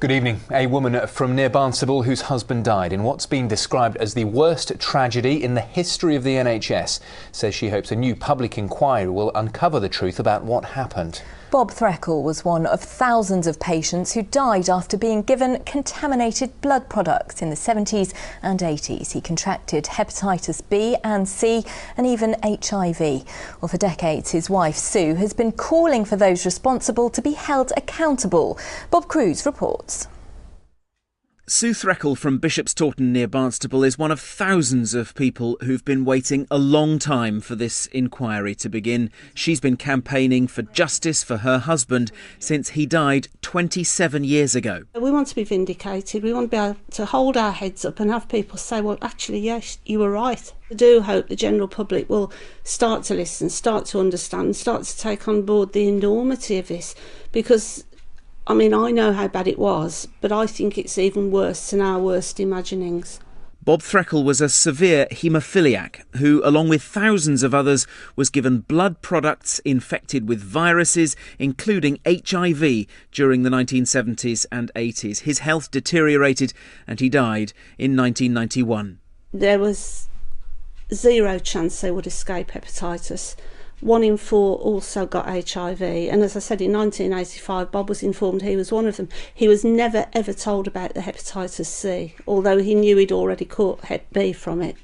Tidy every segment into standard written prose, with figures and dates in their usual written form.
Good evening. A woman from near Barnstaple whose husband died in what's been described as the worst tragedy in the history of the NHS says she hopes a new public inquiry will uncover the truth about what happened. Bob Threakall was one of thousands of patients who died after being given contaminated blood products in the 70s and 80s. He contracted hepatitis B and C and even HIV. Well, for decades, his wife Sue has been calling for those responsible to be held accountable. Bob Cruz reports. Sue Threakall from Bishop's Taunton near Barnstaple is one of thousands of people who've been waiting a long time for this inquiry to begin. She's been campaigning for justice for her husband since he died 27 years ago. We want to be vindicated. We want to be able to hold our heads up and have people say, well, actually, yes, you were right. I do hope the general public will start to listen, start to understand, start to take on board the enormity of this, because I mean, I know how bad it was, but I think it's even worse than our worst imaginings. Bob Threakall was a severe haemophiliac who, along with thousands of others, was given blood products infected with viruses, including HIV, during the 1970s and 80s. His health deteriorated and he died in 1991. There was zero chance they would escape hepatitis. 1 in 4 also got HIV, and as I said, in 1985 Bob was informed he was one of them. He was never ever told about the hepatitis C, although he knew he'd already caught Hep B from it.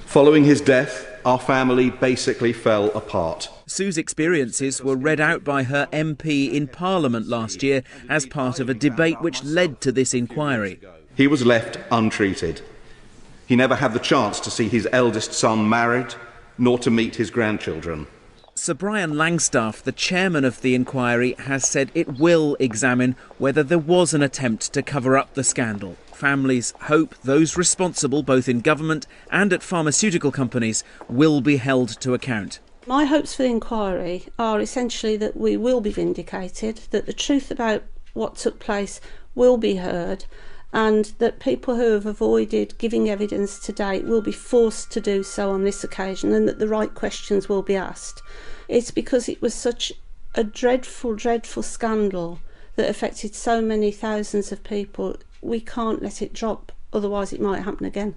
Following his death, our family basically fell apart. Sue's experiences were read out by her MP in Parliament last year as part of a debate which led to this inquiry. He was left untreated. He never had the chance to see his eldest son married, nor to meet his grandchildren. Sir Brian Langstaff, the chairman of the inquiry, has said it will examine whether there was an attempt to cover up the scandal. Families hope those responsible, both in government and at pharmaceutical companies, will be held to account. My hopes for the inquiry are essentially that we will be vindicated, that the truth about what took place will be heard, and that people who have avoided giving evidence to date will be forced to do so on this occasion, and that the right questions will be asked. It's because it was such a dreadful, dreadful scandal that affected so many thousands of people. We can't let it drop, otherwise it might happen again.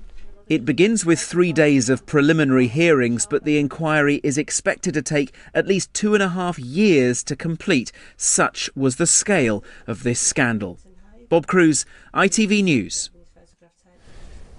It begins with 3 days of preliminary hearings, but the inquiry is expected to take at least 2.5 years to complete. Such was the scale of this scandal. Bob Cruz, ITV News.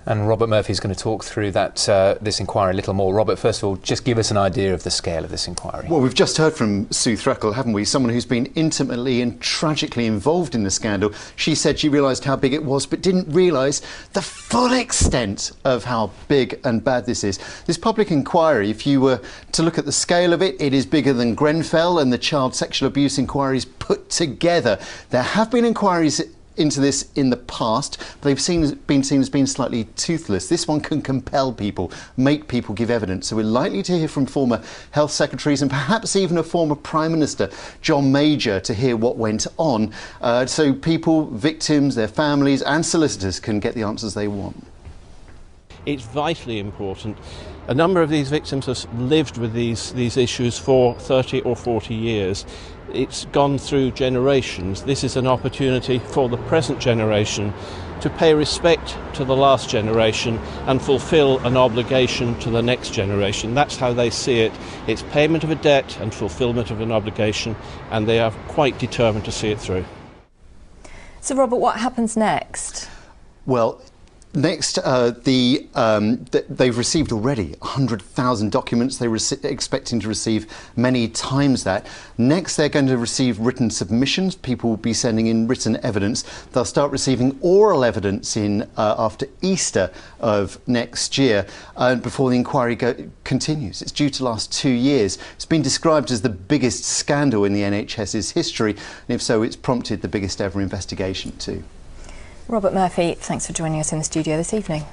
And Robert Murphy's going to talk through that this inquiry a little more. Robert, first of all, just give us an idea of the scale of this inquiry. Well, we've just heard from Sue Threakall, haven't we? Someone who's been intimately and tragically involved in the scandal. She said she realised how big it was, but didn't realise the full extent of how big and bad this is. This public inquiry, if you were to look at the scale of it, it is bigger than Grenfell and the child sexual abuse inquiries put together. There have been inquiries into this in the past, but they've been seen as being slightly toothless. This one can compel people, make people give evidence. So we're likely to hear from former health secretaries and perhaps even a former Prime Minister, John Major, to hear what went on. So people, victims, their families and solicitors can get the answers they want. It's vitally important. A number of these victims have lived with these issues for 30 or 40 years. It's gone through generations. This is an opportunity for the present generation to pay respect to the last generation and fulfil an obligation to the next generation. That's how they see it. It's payment of a debt and fulfilment of an obligation, and they are quite determined to see it through. So, Robert, what happens next? Well, next, they've received already 100,000 documents. They're expecting to receive many times that. Next, they're going to receive written submissions. People will be sending in written evidence. They'll start receiving oral evidence in after Easter of next year before the inquiry continues. It's due to last 2 years. It's been described as the biggest scandal in the NHS's history, and if so, it's prompted the biggest ever investigation too. Robert Murphy, thanks for joining us in the studio this evening.